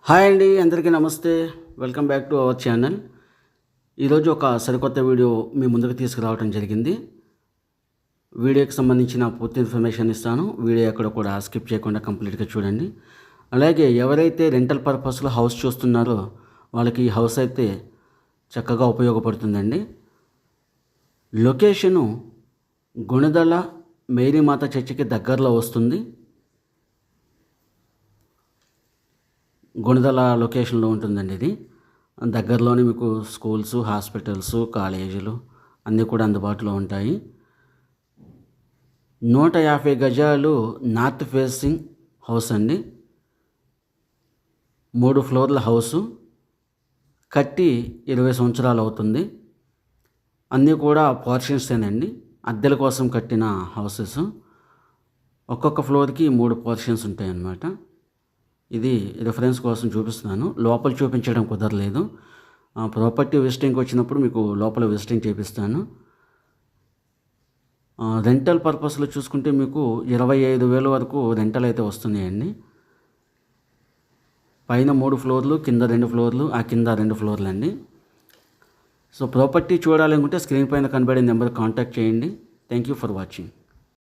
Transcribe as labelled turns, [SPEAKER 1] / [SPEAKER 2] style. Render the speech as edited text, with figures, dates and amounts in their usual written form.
[SPEAKER 1] Hi అండి, అందరికీ నమస్తే. Welcome back to our channel. ఈరోజు ఒక సరికొత్త వీడియో మీ ముందుకు తీసుకురావడం జరిగింది. వీడియోకి సంబంధించిన పూర్తి ఇన్ఫర్మేషన్ ఇస్తాను. వీడియో ఎక్కడ కూడా స్కిప్ చేయకుండా కంప్లీట్గా చూడండి. అలాగే ఎవరైతే రెంటల్ పర్పస్లో హౌస్ చూస్తున్నారో వాళ్ళకి ఈ హౌస్ అయితే చక్కగా ఉపయోగపడుతుందండి. లొకేషను గుణదల మేరీమాత చర్చికి దగ్గరలో వస్తుంది. గుణదల లొకేషన్లో ఉంటుందండి. ఇది దగ్గరలోనే మీకు స్కూల్స్, హాస్పిటల్స్, కాలేజీలు అన్నీ కూడా అందుబాటులో ఉంటాయి. 150 గజాలు నార్త్ ఫేసింగ్ హౌస్ అండి. 3 ఫ్లోర్ల హౌసు, కట్టి 20 సంవత్సరాలు అవుతుంది. అన్నీ కూడా పోర్షన్సేనండి, అద్దెల కోసం కట్టిన హౌసెస్. ఒక్కొక్క ఫ్లోర్కి 3 పోర్షన్స్ ఉంటాయి అన్నమాట. ఇది రిఫరెన్స్ కోసం చూపిస్తున్నాను. లోపల చూపించడం కుదరలేదు. ప్రాపర్టీ విజిటింగ్కి వచ్చినప్పుడు మీకు లోపల విజిటింగ్ చేపిస్తాను. రెంటల్ పర్పస్లో చూసుకుంటే మీకు 25,000 వరకు రెంటల్ అయితే వస్తున్నాయండి. పైన 3 ఫ్లోర్లు, కింద 2 ఫ్లోర్లు, ఆ కింద 2 ఫ్లోర్లు అండి. సో ప్రాపర్టీ చూడాలనుకుంటే స్క్రీన్ పైన కనబడే నెంబర్ కాంటాక్ట్ చేయండి. Thank you for watching.